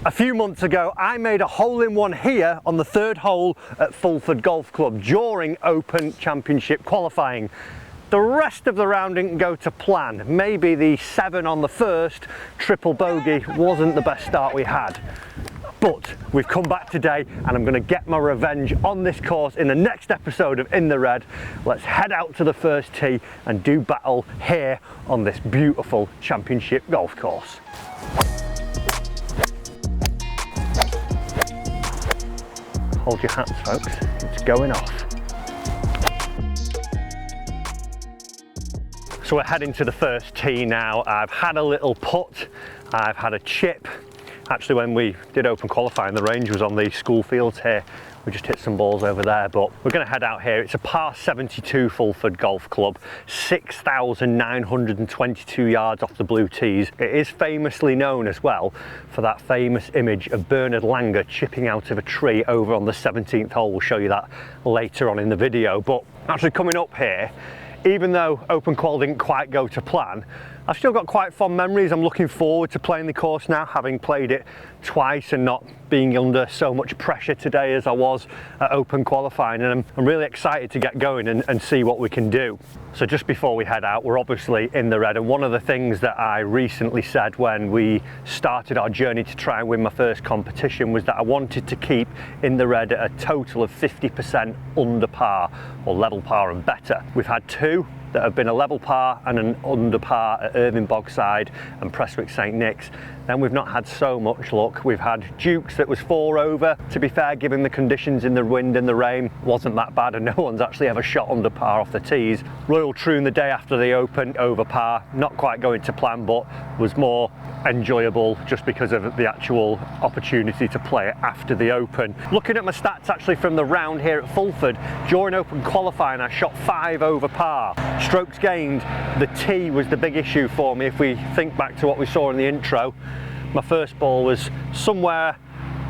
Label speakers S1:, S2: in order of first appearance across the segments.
S1: A few months ago, I made a hole-in-one here on the third hole at Fulford Golf Club during Open Championship qualifying. The rest of the round didn't go to plan. Maybe the 7 on the first triple bogey wasn't the best start we had. But we've come back today and I'm going to get my revenge on this course in the next episode of In the Red. Let's head out to the first tee and do battle here on this beautiful championship golf course. Hold your hats, folks, it's going off. So we're heading to the first tee now. I've had a little putt, I've had a chip. Actually, when we did open qualifying, the range was on the school fields here. We just hit some balls over there, but we're going to head out here. It's a par 72 Fulford Golf Club, 6,922 yards off the blue tees. It is famously known as well for that famous image of Bernard Langer chipping out of a tree over on the 17th hole. We'll show you that later on in the video. But actually coming up here, even though open qual didn't quite go to plan, I've still got quite fond memories. I'm looking forward to playing the course now, having played it twice and not being under so much pressure today as I was at open qualifying, and I'm really excited to get going and see what we can do. So just before we head out, we're obviously in the red, and one of the things that I recently said when we started our journey to try and win my first competition was that I wanted to keep in the red at a total of 50% under par or level par and better. We've had two that have been a level par and an under par at Irving Bogside and Prestwick St Nick's. Then we've not had so much luck. We've had Dukes that was 4 over. To be fair, given the conditions in the wind and the rain, wasn't that bad, and no one's actually ever shot under par off the tees. Royal Troon the day after the Open, over par, not quite going to plan, but was more enjoyable just because of the actual opportunity to play it after the Open. Looking at my stats actually from the round here at Fulford, during Open qualifying I shot 5 over par. Strokes gained, the tee was the big issue for me. If we think back to what we saw in the intro, my first ball was somewhere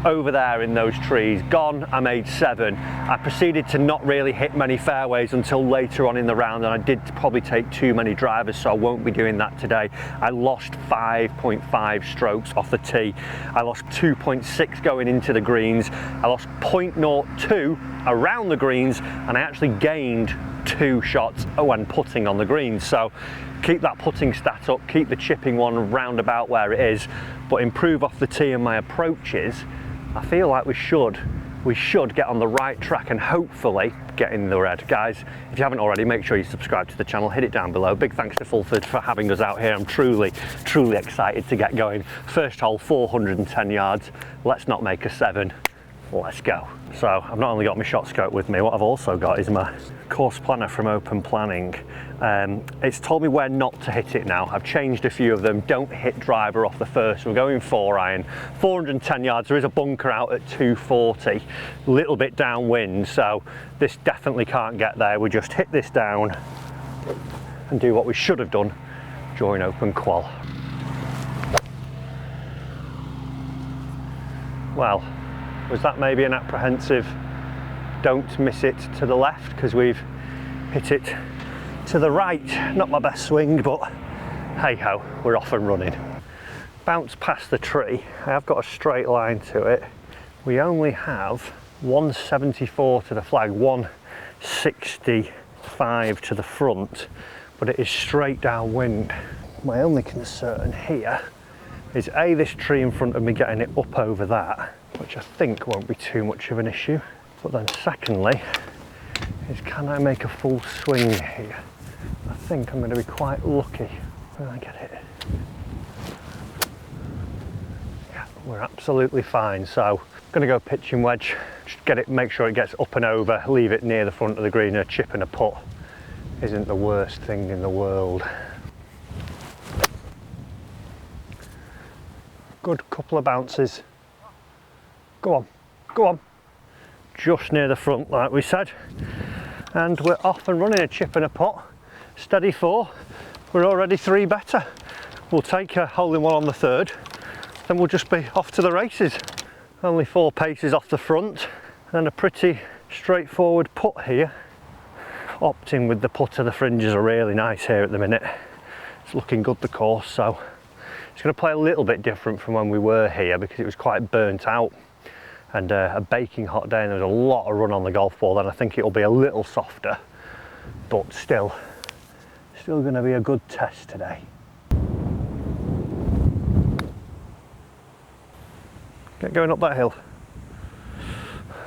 S1: over there in those trees, gone. I made 7. I proceeded to not really hit many fairways until later on in the round, and I did probably take too many drivers, so I won't be doing that today. I lost 5.5 strokes off the tee. I lost 2.6 going into the greens. I lost 0.02 around the greens, and I actually gained 2 shots when putting on the greens. So keep that putting stat up, keep the chipping one round about where it is, but improve off the tee and my approaches. I feel like we should get on the right track and hopefully get in the red. Guys, if you haven't already, make sure you subscribe to the channel, hit it down below. Big thanks to Fulford for having us out here. I'm truly excited to get going. First hole, 410 yards. Let's not make a 7. Let's go. So I've not only got my shot scope with me, what I've also got is my course planner from Open Planning. It's told me where not to hit it now. I've changed a few of them. Don't hit driver off the first. We're going 4 iron, 410 yards. There is a bunker out at 240, a little bit downwind, so this definitely can't get there. We just hit this down and do what we should have done during Open qual. Well, was that maybe an apprehensive don't miss it to the left, because we've hit it to the right? Not my best swing, but hey ho, we're off and running. Bounce past the tree. I have got a straight line to it. We only have 174 to the flag, 165 to the front, but it is straight downwind. My only concern here is A, this tree in front of me getting it up over that, which I think won't be too much of an issue. But then secondly, is can I make a full swing here? I think I'm going to be quite lucky when I get it. Yeah, we're absolutely fine. So I'm going to go pitching wedge, just get it, make sure it gets up and over, leave it near the front of the green. A chip and a putt isn't the worst thing in the world. Good couple of bounces. Go on, go on. Just near the front, like we said. And we're off and running. A chip and a putt. Steady 4. We're already 3 better. We'll take a hole-in-one on the third, then we'll just be off to the races. Only 4 paces off the front, and a pretty straightforward putt here. Opting with the putter, the fringes are really nice here at the minute. It's looking good, the course, so It's going to play a little bit different from when we were here because it was quite burnt out and a baking hot day, and there was a lot of run on the golf ball. Then I think it'll be a little softer, but still going to be a good test today. Get going up that hill.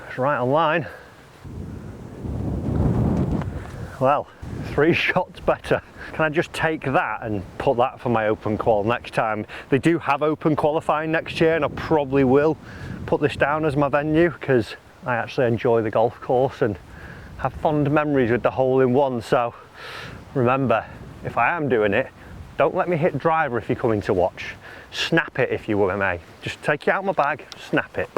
S1: It's right on line. Well, 3 shots better. Can I just take that and put that for my open qual next time? They do have open qualifying next year, and I probably will put this down as my venue because I actually enjoy the golf course and have fond memories with the hole-in-one. So remember, if I am doing it, don't let me hit driver if you're coming to watch. Snap it if you may. Just take it out of my bag, snap it.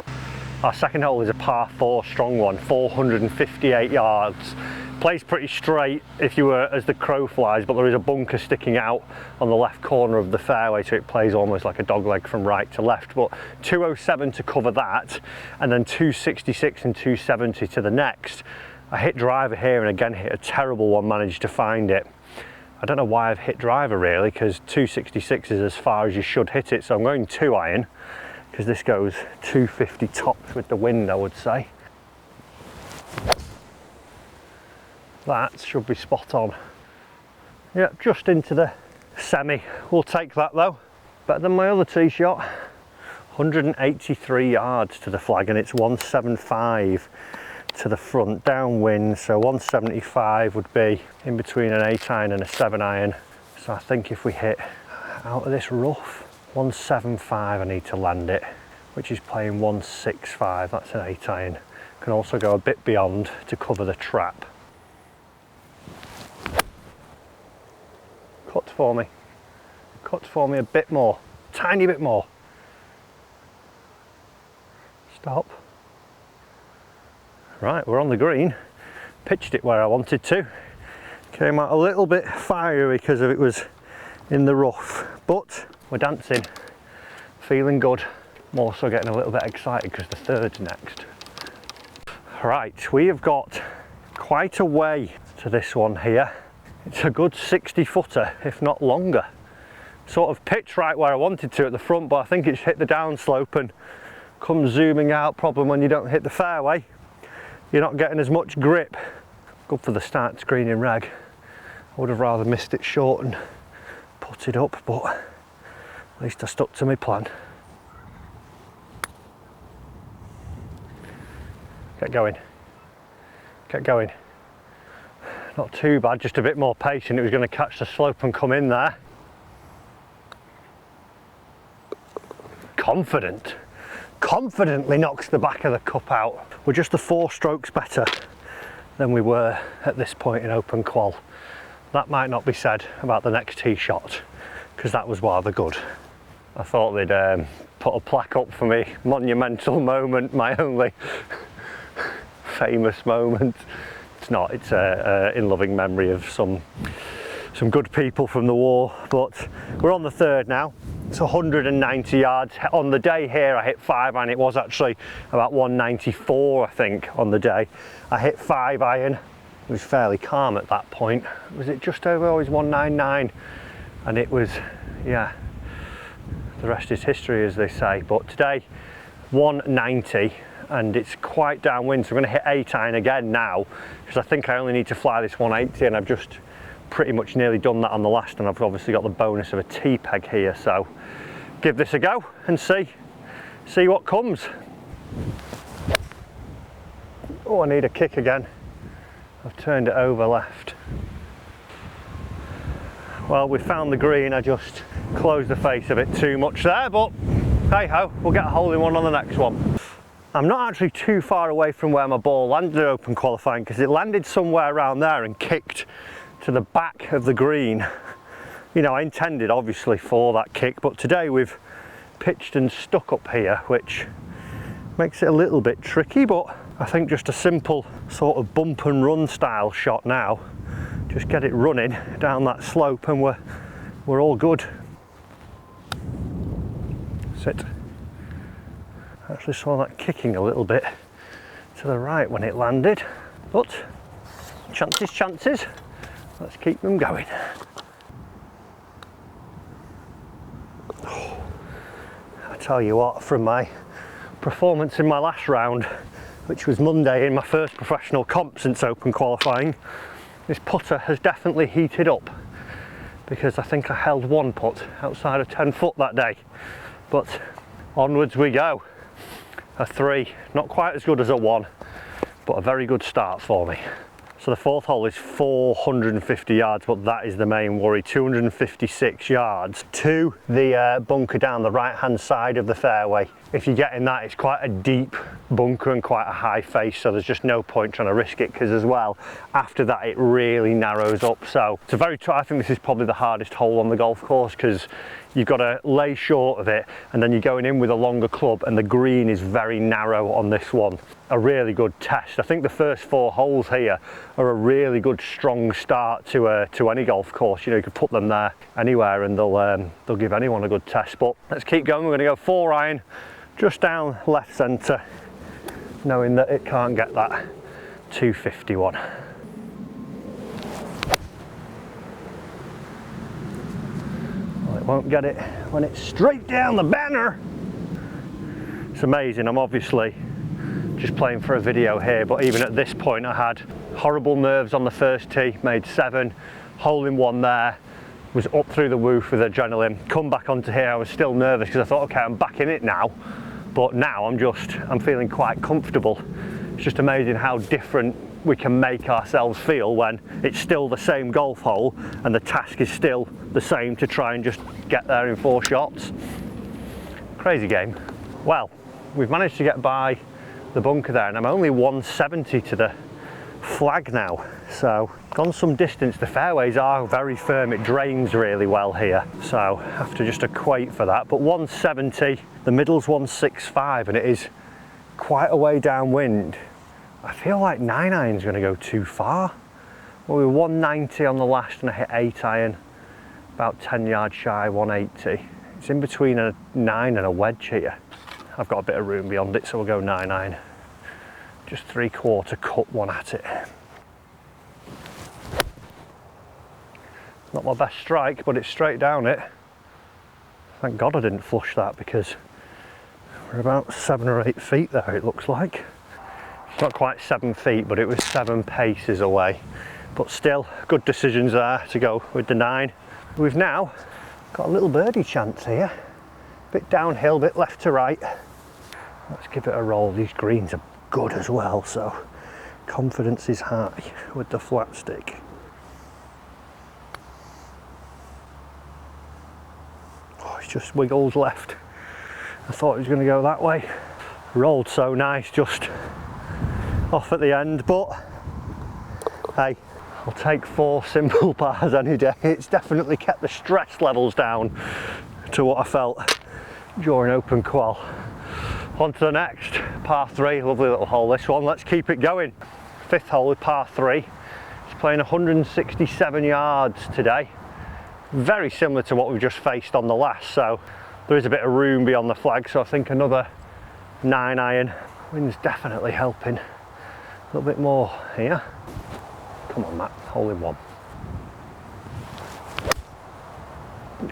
S1: Our second hole is a par 4 strong one, 458 yards. Plays pretty straight if you were as the crow flies, but there is a bunker sticking out on the left corner of the fairway, so it plays almost like a dog leg from right to left. But 207 to cover that, and then 266 and 270 to the next. I hit driver here and again hit a terrible one, managed to find it. I don't know why I've hit driver really, because 266 is as far as you should hit it, so I'm going 2 iron because this goes 250 tops with the wind, I would say. That should be spot on. Yep, just into the semi. We'll take that though. Better than my other tee shot. 183 yards to the flag, and it's 175 to the front downwind, so 175 would be in between an 8 iron and a 7 iron. So I think if we hit out of this rough, 175 I need to land it, which is playing 165, that's an 8 iron. Can also go a bit beyond to cover the trap. Cut for me a bit more, tiny bit more. Stop. Right, we're on the green. Pitched it where I wanted to. Came out a little bit fiery because it was in the rough, but we're dancing, feeling good. I'm also getting a little bit excited because the third's next. Right, we have got quite a way to this one here. It's a good 60 footer, if not longer. Sort of pitched right where I wanted to at the front, but I think it's hit the downslope and comes zooming out. Problem when you don't hit the fairway, you're not getting as much grip. Good for the start screen in reg. I would have rather missed it short and put it up, but at least I stuck to my plan. Get going. Get going. Not too bad, just a bit more patient. It was going to catch the slope and come in there. Confident. Confidently knocks the back of the cup out. We're just the 4 strokes better than we were at this point in open qual. That might not be said about the next tee shot, because that was rather good. I thought they'd put a plaque up for me. Monumental moment, my only famous moment. It's not, it's in loving memory of some good people from the war, but we're on the third now. It's 190 yards. On the day here I hit 5 iron. It was actually about 194 I think on the day. I hit 5 iron. It was fairly calm at that point. Was it just over? It was 199, and it was, yeah, the rest is history as they say. But today 190, and it's quite downwind, so I'm going to hit 8 iron again now, because I think I only need to fly this 180, and I've just pretty much nearly done that on the last, and I've obviously got the bonus of a tee peg here, so give this a go and see what comes. Oh, I need a kick again. I've turned it over left. Well, we found the green. I just closed the face a bit too much there, but hey ho, we'll get a hole-in-one on the next one. I'm not actually too far away from where my ball landed at open qualifying, because it landed somewhere around there and kicked to the back of the green. You know, I intended obviously for that kick, but today we've pitched and stuck up here, which makes it a little bit tricky, but I think just a simple sort of bump and run style shot now. Just get it running down that slope and we're all good. Sit. I actually saw that kicking a little bit to the right when it landed, but chances. Let's keep them going. Oh. tell you what, from my performance in my last round, which was Monday in my first professional comp since Open qualifying, this putter has definitely heated up, because I think I held one putt outside of 10 foot that day. But onwards we go. A 3, not quite as good as a 1, but a very good start for me. So the fourth hole is 450 yards, but that is the main worry. 256 yards to the bunker down the right hand side of the fairway. If you get in that, it's quite a deep bunker and quite a high face, so there's just no point trying to risk it, because as well, after that it really narrows up. So it's a very, I think this is probably the hardest hole on the golf course, because you've got to lay short of it, and then you're going in with a longer club, and the green is very narrow on this one. A really good test. I think the first 4 holes here are a really good strong start to any golf course. You know, you could put them there anywhere and they'll give anyone a good test. But let's keep going. We're going to go 4 iron, just down left centre, knowing that it can't get that 251. Well, it won't get it when it's straight down the banner. It's amazing. I'm obviously just playing for a video here, but even at this point I had horrible nerves on the first tee, made 7, hole in 1 there, was up through the roof with adrenaline. Come back onto here, I was still nervous because I thought, okay, I'm back in it now, but now I'm feeling quite comfortable. It's just amazing how different we can make ourselves feel when it's still the same golf hole and the task is still the same, to try and just get there in 4 shots. Crazy game. Well, we've managed to get by the bunker there, and I'm only 170 to the flag now, so gone some distance. The fairways are very firm, it drains really well here, so have to just equate for that. But 170, the middle's 165, and it is quite a way downwind. I feel like 9 iron's going to go too far. Well, we were 190 on the last and I hit 8 iron, about 10 yards shy, 180. It's in between a 9 and a wedge here. I've got a bit of room beyond it, so we'll go 9 iron. Just 3/4 cut one at it. Not my best strike, but it's straight down it. Thank God I didn't flush that, because we're about 7 or 8 feet there, it looks like. It's not quite 7 feet, but it was 7 paces away. But still, good decisions there to go with the 9. We've now got a little birdie chance here. Bit downhill, bit left to right. Let's give it a roll. These greens are good as well, so confidence is high with the flat stick. Oh, it's just wiggles left. I thought it was going to go that way. Rolled so nice, just off at the end, but hey, I'll take 4 simple pars any day. It's definitely kept the stress levels down to what I felt during Open qual. On to the next, par 3, lovely little hole this one. Let's keep it going. 5th hole with par 3. It's playing 167 yards today. Very similar to what we've just faced on the last, so there is a bit of room beyond the flag, so I think another 9 iron. Wind's definitely helping. A little bit more here. Come on, Matt, hole in 1.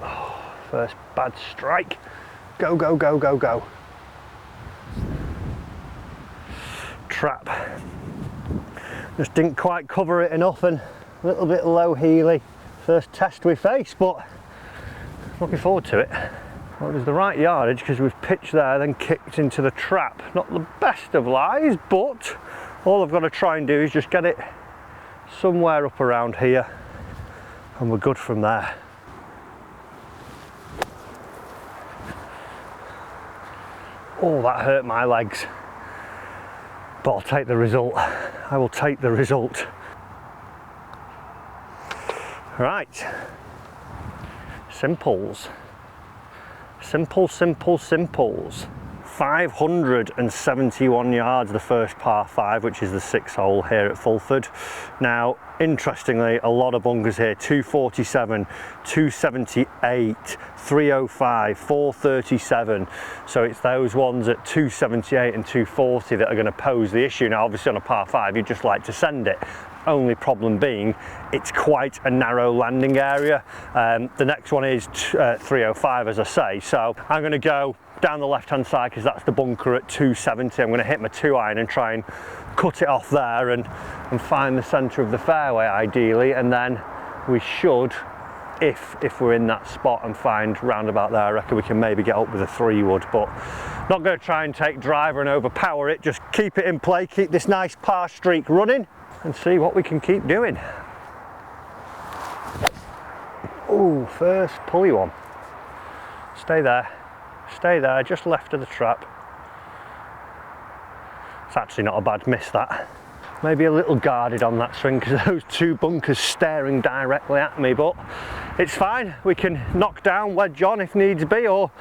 S1: Oh, first bad strike. Go, go, go, go, go. Trap. Just didn't quite cover it enough, and a little bit low heely. First test we faced, but looking forward to it. Well, it was the right yardage because we've pitched there, then kicked into the trap. Not the best of lies, but all I've got to try and do is just get it somewhere up around here, and we're good from there. Oh, that hurt my legs. But I'll take the result. I will take the result. Right. Simples. Simple, simple, simples. 571 yards, the first par 5, which is the 6th hole here at Fulford. Now, interestingly, a lot of bunkers here. 247, 278, 305, 437. So it's those ones at 278 and 240 that are going to pose the issue. Now, obviously on a par 5, you'd just like to send it. Only problem being, it's quite a narrow landing area. The next one is 305, as I say. So I'm going to go down the left hand side because that's the bunker at 270. I'm going to hit my 2-iron and try and cut it off there and find the centre of the fairway ideally, and then we should, if we're in that spot and find round about there, I reckon we can maybe get up with a 3-wood, but not going to try and take driver and overpower it, just keep it in play, keep this nice par streak running and see what we can keep doing. Oh, first pulley one. Stay there, just left of the trap. It's actually not a bad miss, that. Maybe a little guarded on that swing because those 2 bunkers staring directly at me, but it's fine. We can knock down, wedge on if needs be, or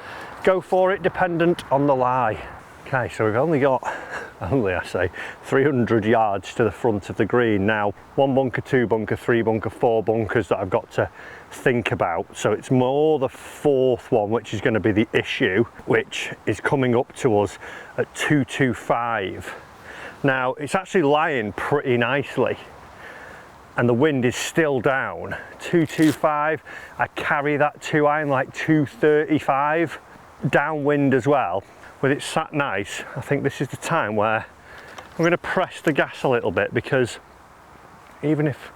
S1: go for it dependent on the lie. Okay, so we've only got, I say, 300 yards to the front of the green. Now, 1 bunker, 2 bunker, 3 bunker, 4 bunkers that I've got to think about. So it's more the 4th one, which is going to be the issue, which is coming up to us at 225. Now, it's actually lying pretty nicely and the wind is still down. 225, I carry that 2-iron like 235, downwind as well. With it sat nice, I think this is the time where I'm going to press the gas a little bit, because even if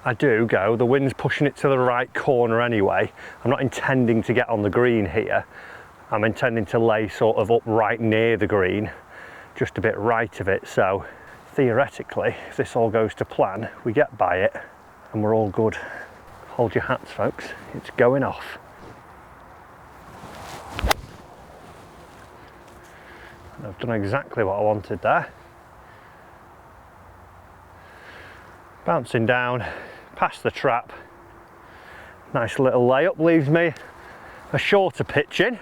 S1: I do go, the wind's pushing it to the right corner anyway. I'm not intending to get on the green here. I'm intending to lay sort of up right near the green, just a bit right of it. So theoretically, if this all goes to plan, we get by it and we're all good. Hold your hats, folks, it's going off. I've done exactly what I wanted there. Bouncing down past the trap. Nice little layup, leaves me a shorter pitch in.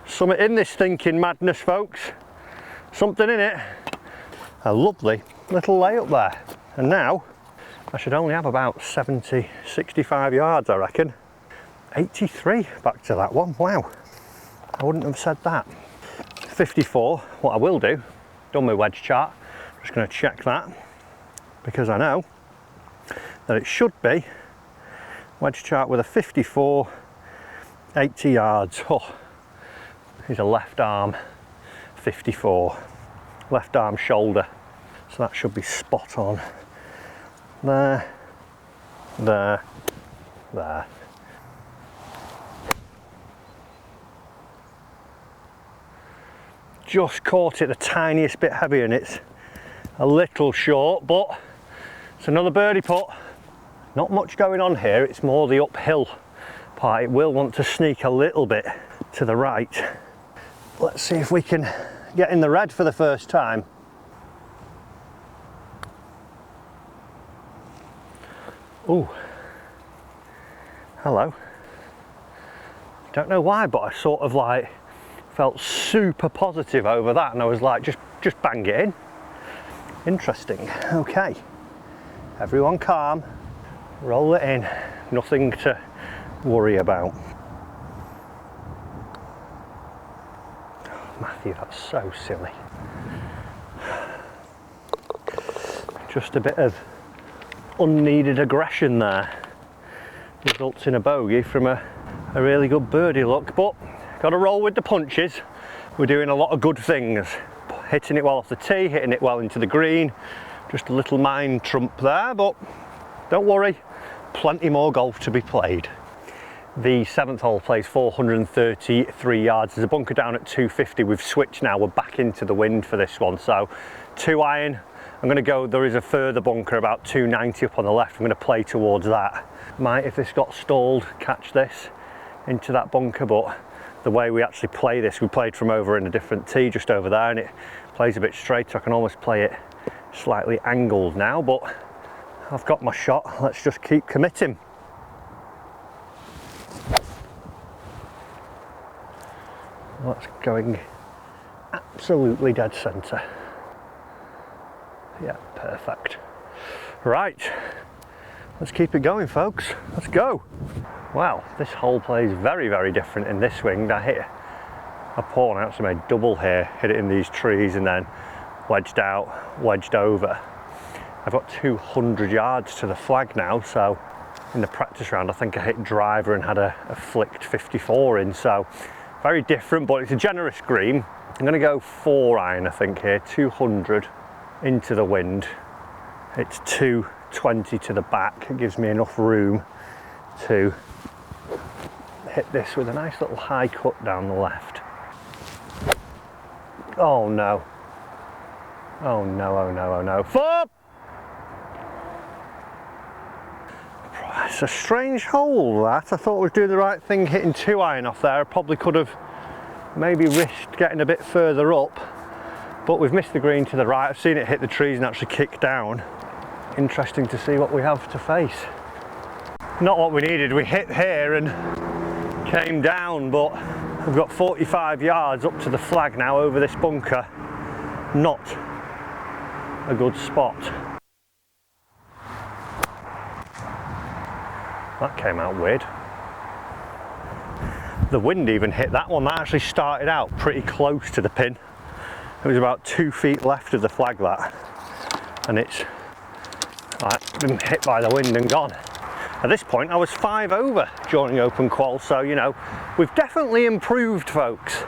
S1: Something in this thinking madness, folks. Something in it. A lovely little layup there. And now I should only have about 70, 65 yards, I reckon. 83 back to that one. Wow, I wouldn't have said that. 54, what I will do, done my wedge chart, just going to check that, because I know that it should be wedge chart with a 54, 80 yards. Oh, here's a left arm 54, left arm shoulder, so that should be spot on. There, there, there. Just caught it the tiniest bit heavy and it's a little short, but it's another birdie putt. Not much going on here, it's more the uphill part. It will want to sneak a little bit to the right. Let's see if we can get in the red for the first time. Ooh, hello. Don't know why, but I sort of like felt super positive over that, and I was like, just bang it in. Interesting. Okay, everyone calm, roll it in, nothing to worry about. Oh, Matthew, that's so silly. Just a bit of unneeded aggression there results in a bogey from a really good birdie look, but got to roll with the punches. We're doing a lot of good things. Hitting it well off the tee, hitting it well into the green. Just a little mind trump there, but don't worry, plenty more golf to be played. The 7th hole plays 433 yards. There's a bunker down at 250. We've switched now, we're back into the wind for this one. So 2-iron, I'm going to go, there is a further bunker about 290 up on the left. I'm going to play towards that. Might, if this got stalled, catch this into that bunker, but the way we actually play this, we played from over in a different tee just over there, and it plays a bit straight, so I can almost play it slightly angled now, but I've got my shot. Let's just keep committing. That's going absolutely dead centre. Yeah, perfect. Right, let's keep it going, folks. Let's go. Wow, this hole plays very, very different in this swing. I hit a pawn, I actually made double here, hit it in these trees and then wedged out, wedged over. I've got 200 yards to the flag now, so in the practice round I think I hit driver and had a flicked 54 in, so Very different, but it's a generous green. I'm gonna go 4 iron, I think here, 200 into the wind. It's 220 to the back. It gives me enough room to hit this with a nice little high cut down the left. Oh no. Oh no, oh no, oh no. Four! It's a strange hole, that. I thought I was doing the right thing hitting 2 iron off there. I probably could have maybe risked getting a bit further up, but we've missed the green to the right. I've seen it hit the trees and actually kick down. Interesting to see what we have to face. Not what we needed. We hit here and came down, but we've got 45 yards up to the flag now over this bunker. Not a good spot. That came out weird. The wind even hit that one. That actually started out pretty close to the pin. It was about 2 feet left of the flag, that, and it's like been hit by the wind and gone. At this point I was 5 over during open qual, so you know, we've definitely improved, folks.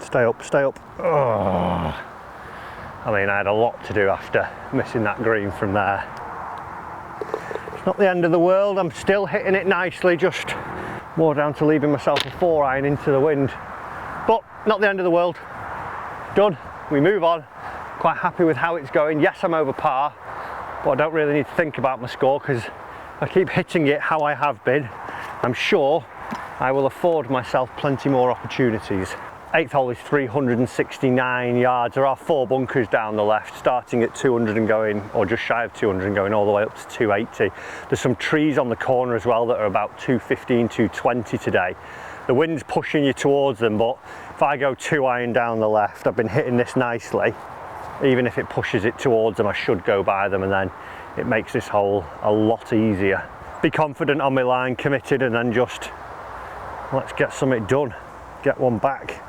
S1: Stay up, stay up. Oh. I mean, I had a lot to do after missing that green from there. It's not the end of the world. I'm still hitting it nicely, just more down to leaving myself a 4 iron into the wind. But not the end of the world. Done. We move on. Quite happy with how it's going. Yes, I'm over par, but I don't really need to think about my score because I keep hitting it how I have been. I'm sure I will afford myself plenty more opportunities. 8th hole is 369 yards. There are 4 bunkers down the left, starting at 200 and going, or just shy of 200 and going all the way up to 280. There's some trees on the corner as well that are about 215, 220 today. The wind's pushing you towards them, but if I go 2 iron down the left, I've been hitting this nicely. Even if it pushes it towards them, I should go by them, and then it makes this hole a lot easier. Be confident on my line, committed, and then just let's get something done. Get one back.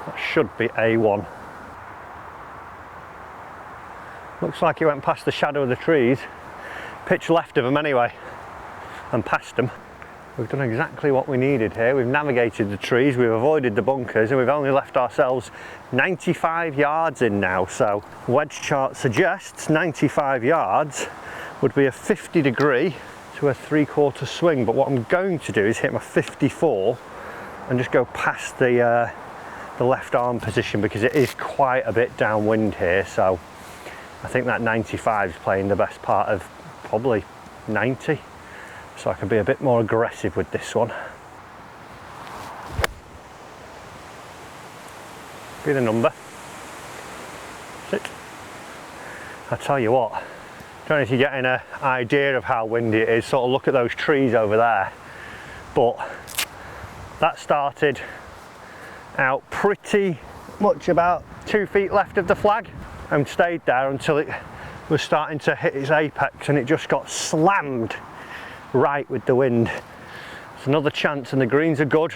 S1: That should be A1. Looks like it went past the shadow of the trees. Pitch left of them anyway, and past them. We've done exactly what we needed here. We've navigated the trees, we've avoided the bunkers, and we've only left ourselves 95 yards in now. So wedge chart suggests 95 yards would be a 50 degree to a 3/4 swing. But what I'm going to do is hit my 54 and just go past the left arm position, because it is quite a bit downwind here. So I think that 95 is playing the best part of probably 90. So I can be a bit more aggressive with this one. Be the number. Sit. I tell you what, don't know if you're getting an idea of how windy it is. Sort of look at those trees over there. But that started out pretty much about 2 feet left of the flag and stayed there until it was starting to hit its apex, and it just got slammed right with the wind. It's another chance, and the greens are good.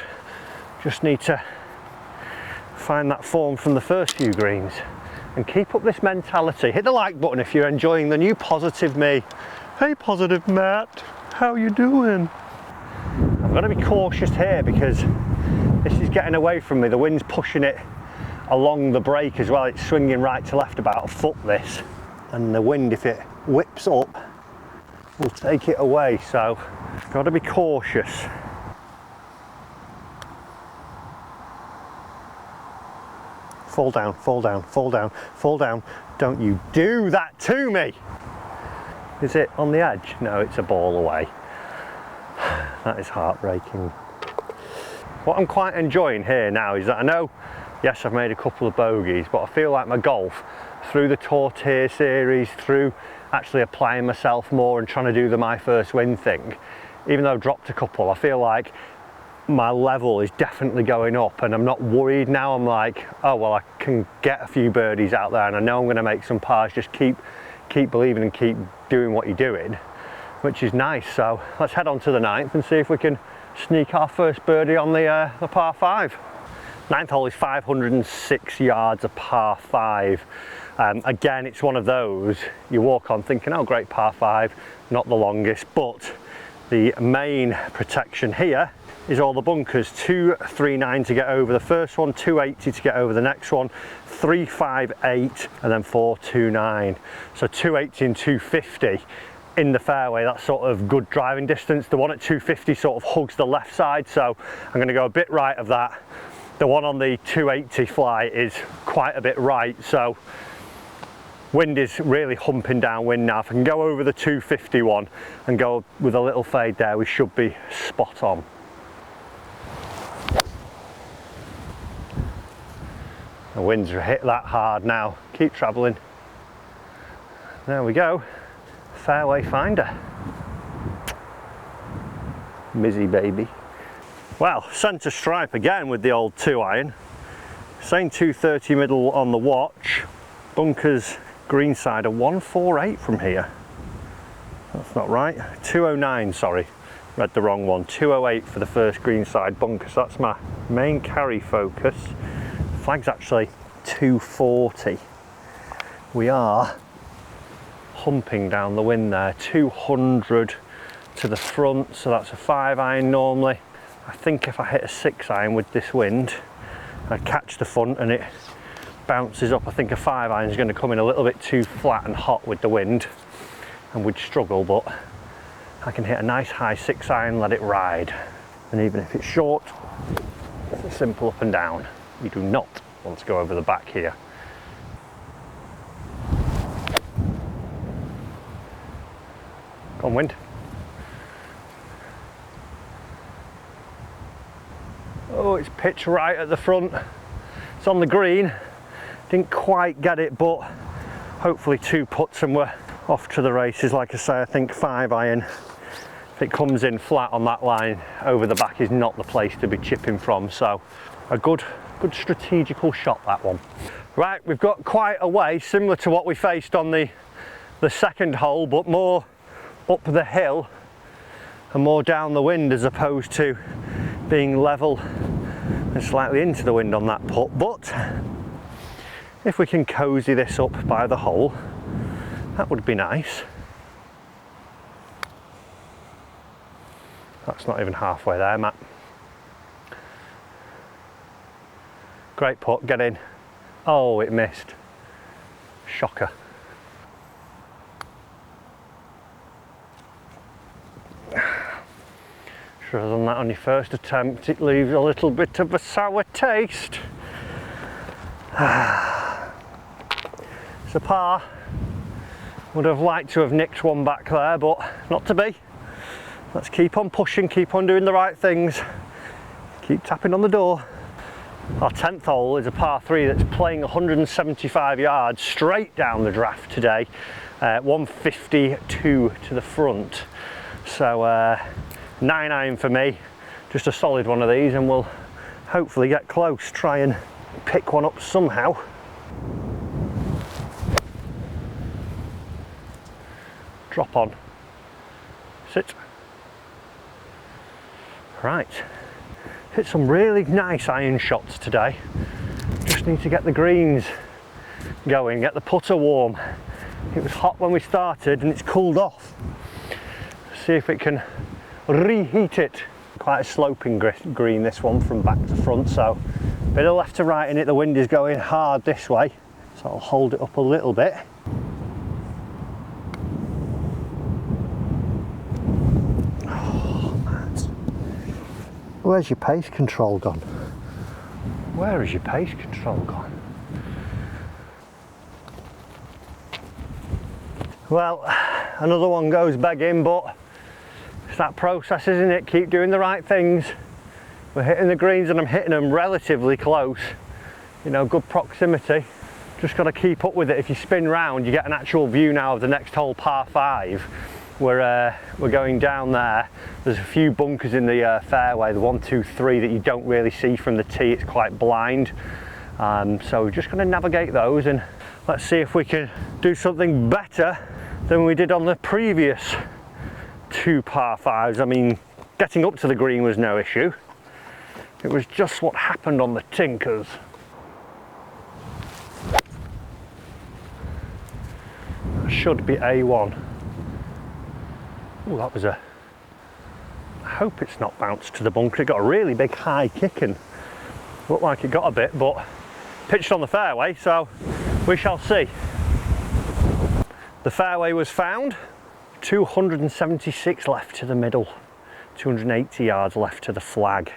S1: Just need to find that form from the first few greens and keep up this mentality. Hit the like button if you're enjoying the new positive me. Hey positive Matt, how you doing? I've got to be cautious here because this is getting away from me. The wind's pushing it along the break as well. It's swinging right to left about a foot, this, and the wind, if it whips up, will take it away, so got to be cautious. Fall down, fall down, fall down, fall down. Don't you do that to me! Is it on the edge? No, it's a ball away. That is heartbreaking. What I'm quite enjoying here now is that I know, yes, I've made a couple of bogeys, but I feel like my golf, through the Tour Tier series, through actually applying myself more and trying to do the my first win thing, even though I've dropped a couple, I feel like my level is definitely going up, and I'm not worried now. I'm like, oh well, I can get a few birdies out there and I know I'm going to make some pars. Just keep believing and keep doing what you're doing, which is nice. So let's head on to the 9th and see if we can sneak our first birdie on the par 5. 9th hole is 506 yards, a par 5. Again, it's one of those you walk on thinking, oh great, par 5, not the longest, but the main protection here is all the bunkers. 239 to get over the first one, 280 to get over the next one, 358 and then 429. So 280 and 250 in the fairway, that's sort of good driving distance. The one at 250 sort of hugs the left side, so I'm going to go a bit right of that. The one on the 280 fly is quite a bit right, so wind is really humping downwind now. If I can go over the 251 and go with a little fade there, we should be spot on. The winds are hit that hard now. Keep travelling. There we go. Fairway finder. Mizzy baby. Well, centre stripe again with the old 2-iron. Same 230 middle on the watch. Bunkers green side are 148 from here. That's not right. 209, sorry. Read the wrong one. 208 for the first green side bunker. So that's my main carry focus. Flag's actually 240. We are humping down the wind there. 200 to the front, so that's a 5-iron normally. I think if I hit a 6-iron with this wind, I'd catch the front and it bounces up. I think a 5-iron is going to come in a little bit too flat and hot with the wind and would struggle, but I can hit a nice high 6-iron, let it ride. And even if it's short, it's a simple up and down. You do not want to go over the back here. Come on, wind. Oh, it's pitch right at the front. It's on the green. Didn't quite get it, but hopefully 2 putts and we're off to the races. Like I say, I think 5-iron, if it comes in flat on that line, over the back is not the place to be chipping from. So a good strategical shot, that one. Right, we've got quite a way, similar to what we faced on the second hole, but more up the hill and more down the wind as opposed to being level and slightly into the wind on that putt. But if we can cozy this up by the hole, that would be nice. That's not even halfway there, Matt. Great putt, get in. Oh, it missed. Shocker. Should have done that on your first attempt. It leaves a little bit of a sour taste. It's a par. Would have liked to have nicked one back there, but not to be. Let's keep on pushing, keep on doing the right things. Keep tapping on the door. Our 10th hole is a par 3 that's playing 175 yards straight down the draft today. 152 to the front. So 9-iron for me, just a solid one of these, and we'll hopefully get close, try and pick one up somehow. Drop on, sit. Right, hit some really nice iron shots today. Just need to get the greens going, get the putter warm. It was hot when we started and it's cooled off. See if it can reheat it. Quite a sloping green, this one, from back to front, so a bit of left to right in it. The wind is going hard this way, so I'll hold it up a little bit. Oh, Matt. Where's your pace control gone? Where is your pace control gone? Well, another one goes begging, but it's that process, isn't it? Keep doing the right things. We're hitting the greens and I'm hitting them relatively close. You know, good proximity. Just got to keep up with it. If you spin round, you get an actual view now of the next hole, par 5. We're going down there. There's a few bunkers in the fairway, the 1, 2, 3, that you don't really see from the tee. It's quite blind. So we're just going to navigate those and let's see if we can do something better than we did on the previous 2 par 5s. I mean, getting up to the green was no issue. It was just what happened on the tinkers. should be A1. Oh, that was a... I hope it's not bounced to the bunker. It got a really big high kick and looked like it got a bit, but pitched on the fairway, so we shall see. The fairway was found. 276 left to the middle. 280 yards left to the flag.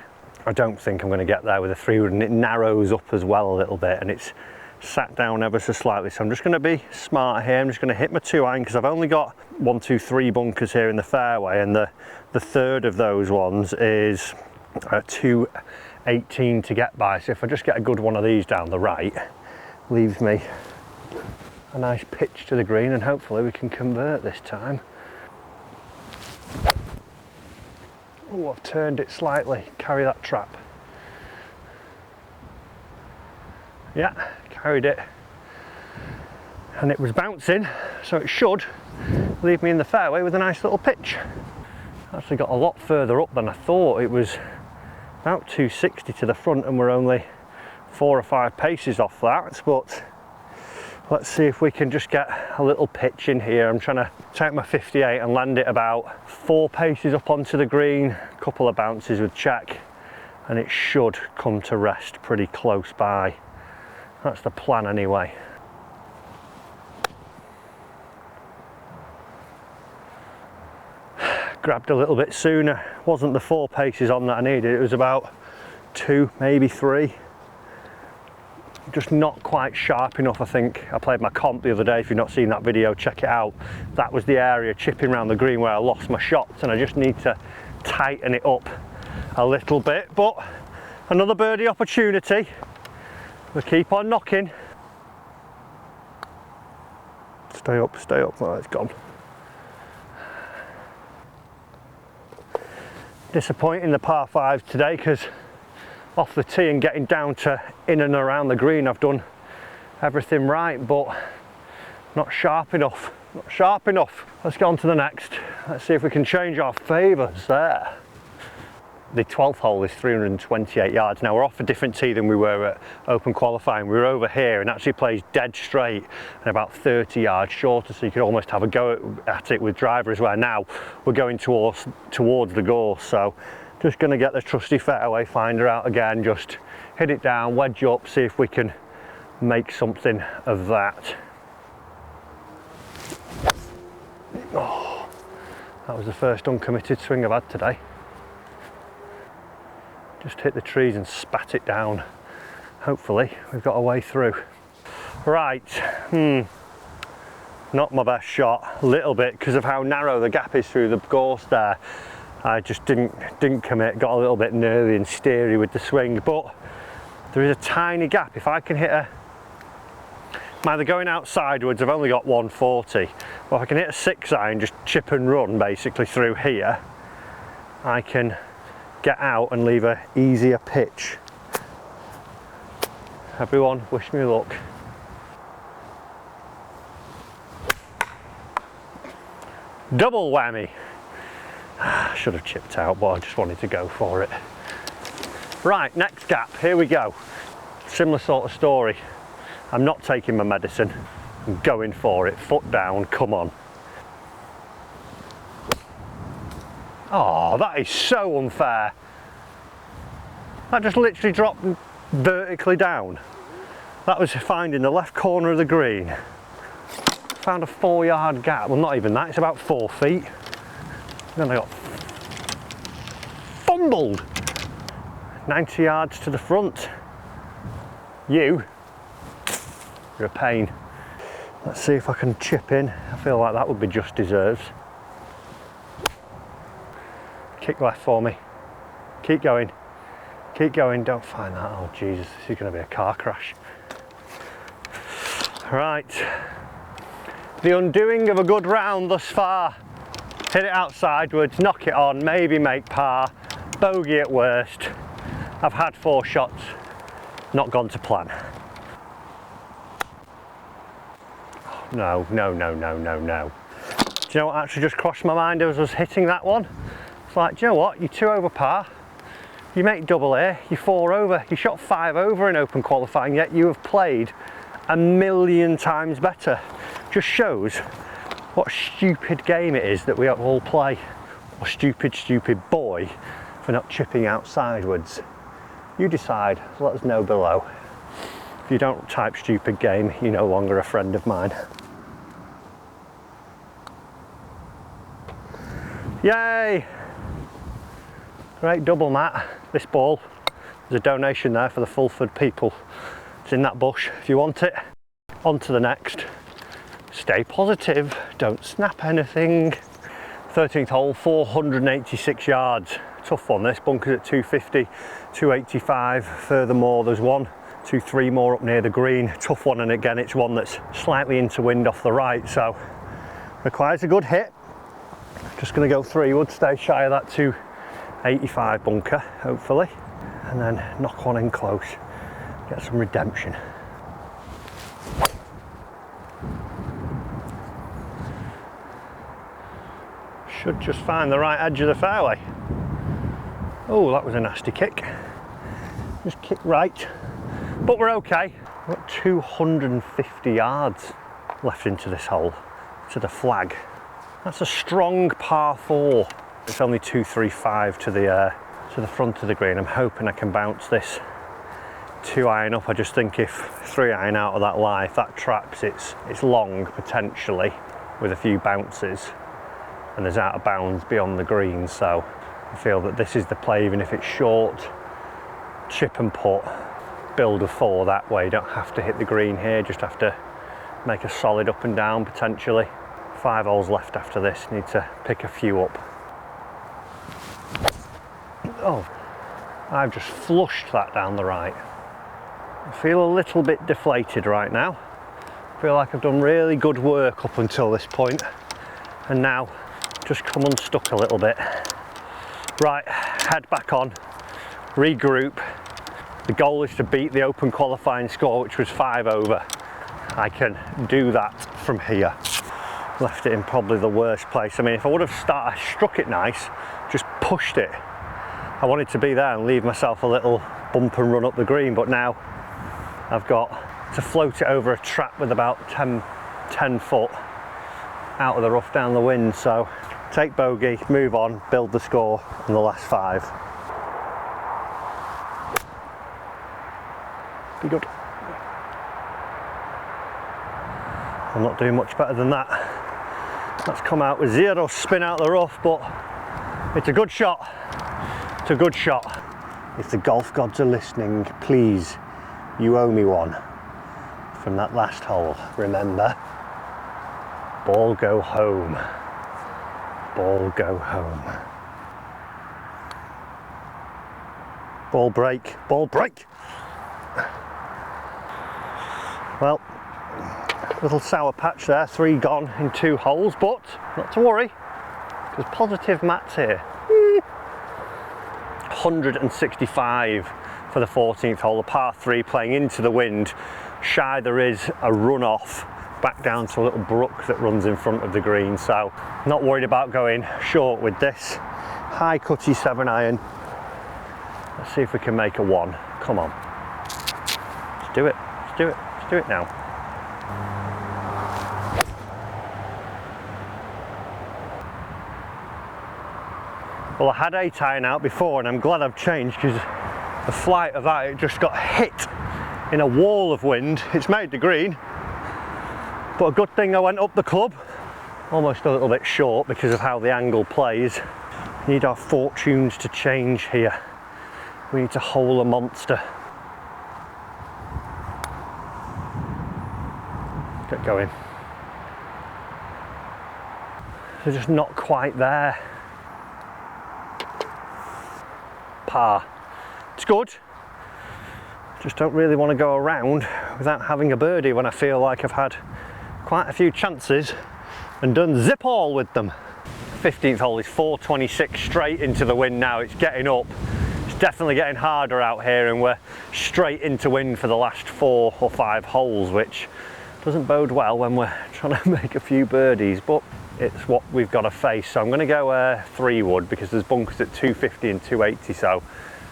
S1: I don't think I'm going to get there with a 3-wood, and it narrows up as well a little bit, and it's sat down ever so slightly, so I'm just going to be smart here. I'm just going to hit my 2-iron because I've only got 1, 2, 3 bunkers here in the fairway, and the third of those ones is 218 to get by. So if I just get a good one of these down the right, leaves me a nice pitch to the green, and hopefully we can convert this time. Oh, I've turned it slightly. Carry that trap. Yeah, carried it. And it was bouncing, so it should leave me in the fairway with a nice little pitch. Actually got a lot further up than I thought. It was about 260 to the front, and we're only 4 or 5 paces off that, but let's see if we can just get a little pitch in here. I'm trying to take my 58 and land it about 4 paces up onto the green, a couple of bounces with check, and it should come to rest pretty close by. That's the plan anyway. Grabbed a little bit sooner. Wasn't the 4 paces on that I needed, it was about 2, maybe 3. Just not quite sharp enough, I think. I played my comp the other day. If you've not seen that video, check it out. That was the area chipping around the green where I lost my shots, and I just need to tighten it up a little bit. But another birdie opportunity. We'll keep on knocking. Stay up, stay up. Oh, it's gone. Disappointing the par 5s today, because off the tee and getting down to in and around the green, I've done everything right, but not sharp enough. Not sharp enough. Let's get on to the next. Let's see if we can change our favours there. The 12th hole is 328 yards. Now we're off a different tee than we were at Open qualifying. We were over here and actually plays dead straight and about 30 yards shorter, so you could almost have a go at it with drivers, where now we're going towards the course. So just going to get the trusty fairway finder out again, just hit it down, wedge up, see if we can make something of that. Oh, that was the first uncommitted swing I've had today. Just hit the trees and spat it down. Hopefully we've got a way through. Right, not my best shot, a little bit because of how narrow the gap is through the gorse there. I just didn't commit, got a little bit nervy and steery with the swing, but there is a tiny gap. If I can hit a, I'm either going out sideways, I've only got 140, but if I can hit a 6-iron, just chip and run basically through here, I can get out and leave a easier pitch. Everyone, wish me luck. Double whammy. Should have chipped out, but I just wanted to go for it. Right, next gap, here we go. Similar sort of story. I'm not taking my medicine. I'm going for it, foot down, come on. Oh, that is so unfair. That just literally dropped vertically down. That was finding the left corner of the green. Found a 4-yard gap, well not even that, it's about 4 feet. Then I got fumbled. 90 yards to the front. You're a pain. Let's see if I can chip in. I feel like that would be just deserved. Kick left for me. Keep going. Keep going. Don't find that. Oh Jesus, this is going to be a car crash. Right. The undoing of a good round thus far. Hit it out sideways, knock it on, maybe make par, bogey at worst. I've had 4 shots, not gone to plan. No, no, no, no, no, no. Do you know what actually just crossed my mind as I was hitting that one? It's like, do you know what, you're 2 over par, you make double A, you're 4 over, you shot 5 over in Open qualifying, yet you have played a million times better. Just shows what a stupid game it is that we all play. Or stupid boy for not chipping out sidewards. You decide, let us know below. If you don't type stupid game, you're no longer a friend of mine. Yay! Great double, Matt. This ball, there's a donation there for the Fulford people. It's in that bush if you want it. On to the next. Stay positive, don't snap anything. 13th hole, 486 yards. Tough one this, bunkers at 250, 285. Furthermore, there's 1, 2, 3 more up near the green. Tough one, and again, it's one that's slightly into wind off the right, so requires a good hit. Just gonna go 3 wood, stay shy of that 285 bunker, hopefully. And then knock one in close, get some redemption. Should just find the right edge of the fairway. Oh, that was a nasty kick. Just kick right, but we're okay. We've got 250 yards left into this hole, to the flag. That's a strong par 4. It's only 235 to the front of the green. I'm hoping I can bounce this 2-iron up. I just think if 3-iron out of that lie, if that traps, it's long potentially with a few bounces, and there's out of bounds beyond the green. So I feel that this is the play, even if it's short. Chip and putt, build a 4 that way. You don't have to hit the green here, just have to make a solid up and down potentially. 5 holes left after this, need to pick a few up. Oh, I've just flushed that down the right. I feel a little bit deflated right now. I feel like I've done really good work up until this point, and now just come unstuck a little bit. Right, head back on, regroup. The goal is to beat the open qualifying score, which was 5 over. I can do that from here. Left it in probably the worst place. I mean, if I would have struck it nice, just pushed it, I wanted to be there and leave myself a little bump and run up the green, but now I've got to float it over a trap with about 10 foot out of the rough down the wind. So take bogey, move on, build the score in the last 5. Be good. I'm not doing much better than that. That's come out with 0 spin out the rough, but it's a good shot. It's a good shot. If the golf gods are listening, please, you owe me one from that last hole. Remember, ball go home. Ball go home. Ball break, ball break. Well, little sour patch there, 3 gone in 2 holes, but not to worry, because positive Matt's here. 165 for the 14th hole, a par 3 playing into the wind. Shy there is a runoff back down to a little brook that runs in front of the green, so not worried about going short with this. High cutty 7-iron. Let's see if we can make a 1. Come on. Let's do it. Let's do it. Let's do it now. Well, I had 8-iron out before, and I'm glad I've changed, because the flight of that, it just got hit in a wall of wind. It's made the green, but a good thing I went up the club. Almost a little bit short because of how the angle plays. We need our fortunes to change here. We need to hole a monster. Get going. They're just not quite there. Par. It's good. Just don't really want to go around without having a birdie when I feel like I've had quite a few chances and done zip all with them. 15th hole is 426 straight into the wind now. It's getting up. It's definitely getting harder out here, and we're straight into wind for the last 4 or 5 holes, which doesn't bode well when we're trying to make a few birdies, but it's what we've got to face. So I'm going to go 3 wood, because there's bunkers at 250 and 280, so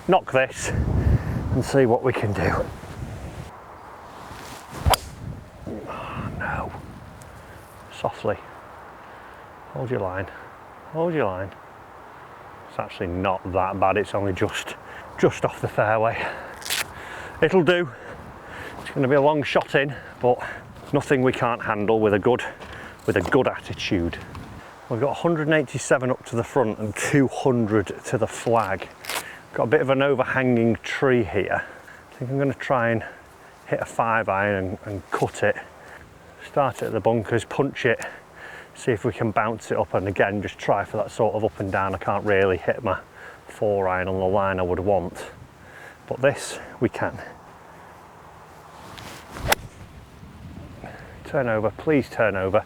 S1: knock this and see what we can do. Oh, no. Softly, Hold your line, hold your line. It's actually not that bad, it's only just off the fairway. It'll do. It's going to be a long shot in, but nothing we can't handle with a good attitude. We've got 187 up to the front and 200 to the flag. Got a bit of an overhanging tree here. I think I'm going to try and hit a 5-iron and cut it. Start it at the bunkers, punch it, see if we can bounce it up, and again just try for that sort of up and down. I can't really hit my 4-iron on the line I would want, but this we can. Turn over, please turn over.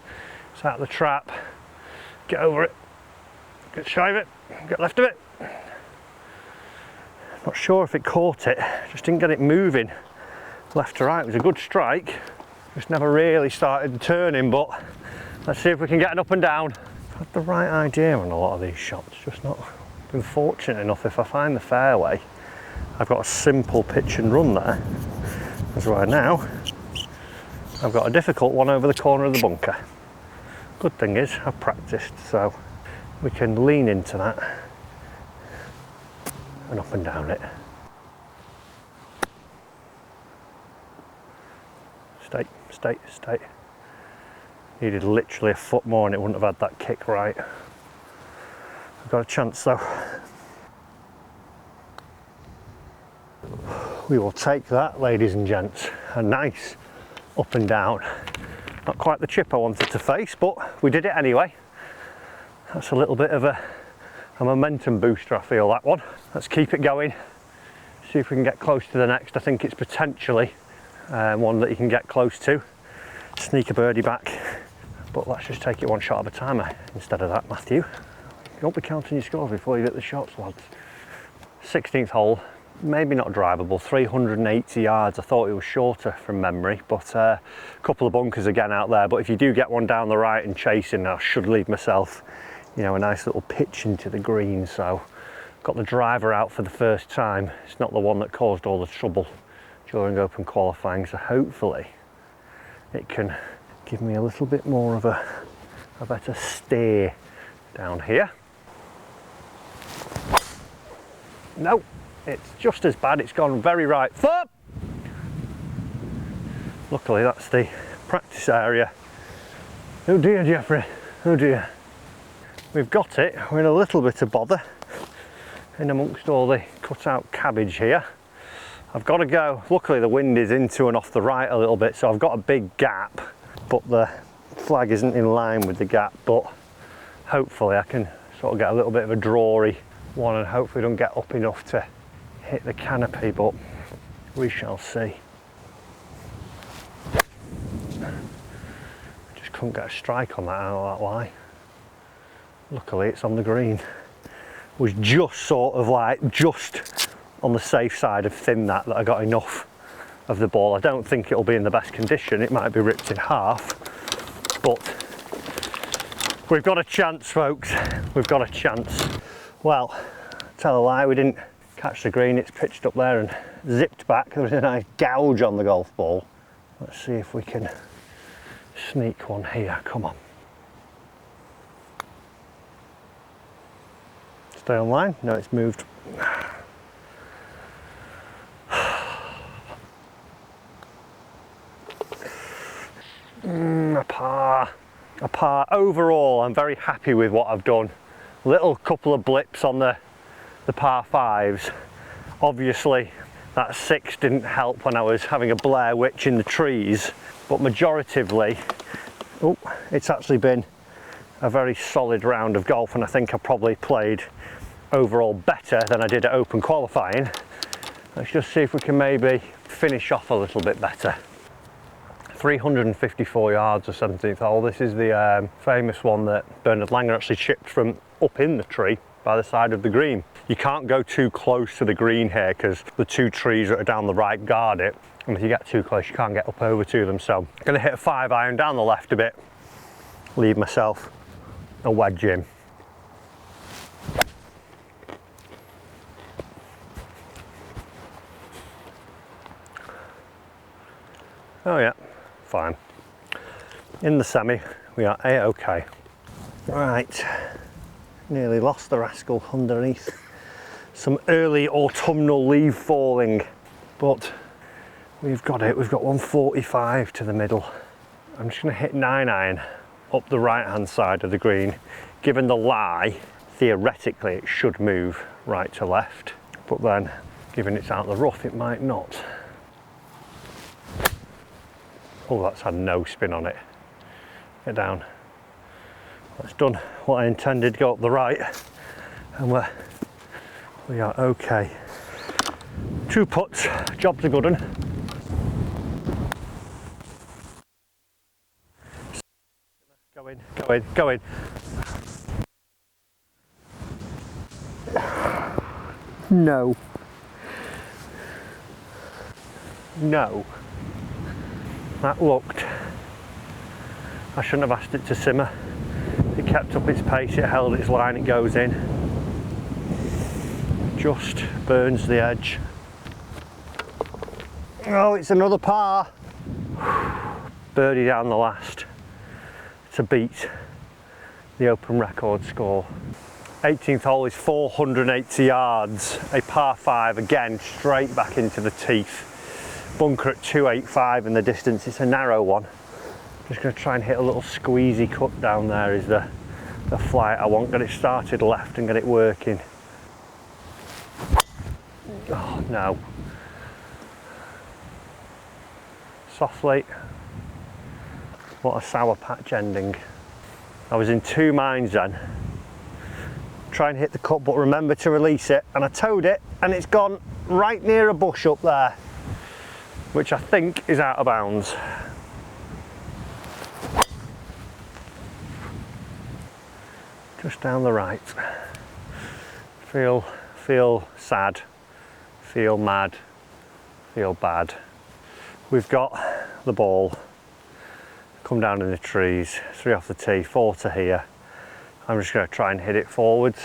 S1: It's out of the trap. Get over it, get shy of it, get left of it. Not sure if it caught it, just didn't get it moving left to right. It was a good strike, just never really started turning, but let's see if we can get an up and down. I've had the right idea on a lot of these shots, just not been fortunate enough. If I find the fairway, I've got a simple pitch and run there. That's why now I've got a difficult one over the corner of the bunker. Good thing is I've practiced, so we can lean into that and up and down it. Stay, stay, stay. Needed literally a foot more and it wouldn't have had that kick right. I've got a chance though. We will take that, ladies and gents. A nice up and down. Not quite the chip I wanted to face, but we did it anyway. That's a little bit of a momentum booster, I feel, that one. Let's keep it going, see if we can get close to the next. I think it's potentially one that you can get close to. Sneak a birdie back, but let's just take it one shot at a time instead of that, Matthew. You won't be counting your scores before you hit the shots, lads. 16th hole, maybe not drivable, 380 yards. I thought it was shorter from memory, but a couple of bunkers again out there. But if you do get one down the right and chasing, I should leave myself, you know, a nice little pitch into the green. So got the driver out for the first time. It's not the one that caused all the trouble during open qualifying, so hopefully it can give me a little bit more of a better steer down here. No, it's just as bad. It's gone very right foot. Luckily that's the practice area. Oh dear, Jeffrey, oh dear. We've got it. We're in a little bit of bother in amongst all the cut out cabbage here. I've got to go. Luckily the wind is into and off the right a little bit, so I've got a big gap, but the flag isn't in line with the gap. But hopefully I can sort of get a little bit of a drawy one and hopefully don't get up enough to hit the canopy, but we shall see. Just couldn't get a strike on that out of that lie. Luckily it's on the green. Was just sort of like just on the safe side of thin that I got enough of the ball. I don't think it'll be in the best condition. It might be ripped in half, but we've got a chance, folks. We've got a chance. Well, tell a lie, we didn't catch the green. It's pitched up there and zipped back. There was a nice gouge on the golf ball. Let's see if we can sneak one here. Come on. Stay on line. No, it's moved. A par. A par. Overall, I'm very happy with what I've done. Little couple of blips on the par fives. Obviously, that 6 didn't help when I was having a Blair Witch in the trees, but majoritively, it's actually been a very solid round of golf, and I think I probably played overall better than I did at open qualifying. Let's just see if we can maybe finish off a little bit better. 354 yards of 17th hole. This is the famous one that Bernard Langer actually chipped from up in the tree by the side of the green. You can't go too close to the green here because the two trees that are down the right guard it, and if you get too close you can't get up over to them. So I'm going to hit a 5-iron down the left a bit, leave myself a wedge in. Oh yeah, fine. In the semi we are A-OK. Right, nearly lost the rascal underneath. Some early autumnal leaf falling, but we've got it. We've got 145 to the middle. I'm just going to hit 9-iron up the right hand side of the green. Given the lie, theoretically it should move right to left, but then given it's out of the rough it might not. Oh, that's had no spin on it. Get down. That's done what I intended, go up the right, and we are okay. 2 putts, job's a good one. Go in, go in, go in. No. No. That looked, I shouldn't have asked it to simmer. It kept up its pace, it held its line, it goes in. Just burns the edge. Oh, it's another par. Birdie down the last to beat the open record score. 18th hole is 480 yards, a par 5, again straight back into the teeth. Bunker at 285 in the distance, it's a narrow one. Just going to try and hit a little squeezy cut down there is the flight I want. Get it started left and get it working. Oh no. Softly. What a sour patch ending. I was in 2 minds then. Try and hit the cut, but remember to release it, and I towed it and it's gone right near a bush up there, which I think is out of bounds. Just down the right. Feel sad, feel mad, feel bad. We've got the ball, come down in the trees, 3 off the tee, 4 to here. I'm just going to try and hit it forwards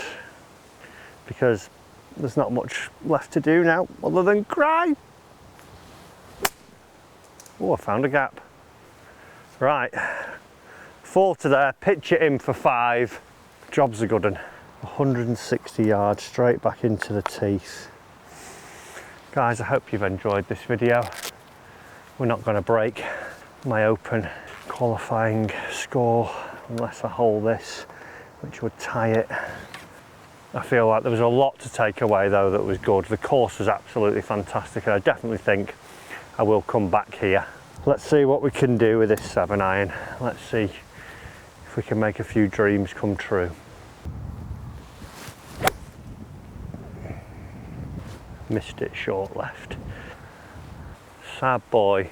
S1: because there's not much left to do now other than cry. Oh, I found a gap. Right, 4 to there, pitch it in for 5. Job's a good one. 160 yards straight back into the teeth. Guys, I hope you've enjoyed this video. We're not going to break my open qualifying score unless I hold this, which would tie it. I feel like there was a lot to take away though that was good. The course was absolutely fantastic and I definitely think I will come back here. Let's see what we can do with this 7-iron. Let's see if we can make a few dreams come true. Missed it short left. Sad boy.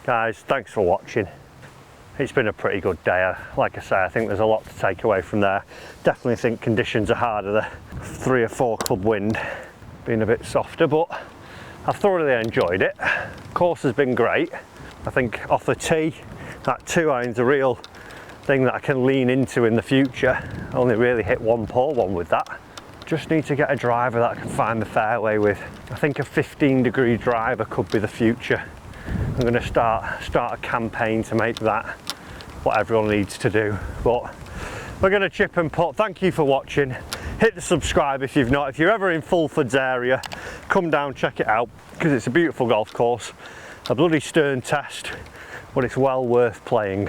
S1: Guys, thanks for watching. It's been a pretty good day. Like I say, I think there's a lot to take away from there. Definitely think conditions are harder. The 3 or 4 club wind being a bit softer, but I've thoroughly enjoyed it. Course has been great. I think off the tee, that 2-iron's a real thing that I can lean into in the future. I only really hit 1 poor one with that. Just need to get a driver that I can find the fairway with. I think a 15-degree driver could be the future. I'm going to start a campaign to make that what everyone needs to do. But we're going to chip and putt. Thank you for watching. Hit the subscribe if you've not. If you're ever in Fulford's area, come down, check it out, because it's a beautiful golf course. A bloody stern test, but it's well worth playing.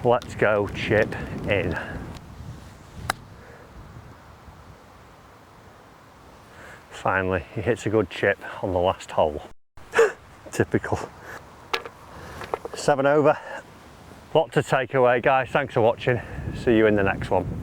S1: Let's go chip in. Finally, he hits a good chip on the last hole. Typical. 7 over. Lot to take away, guys. Thanks for watching. See you in the next one.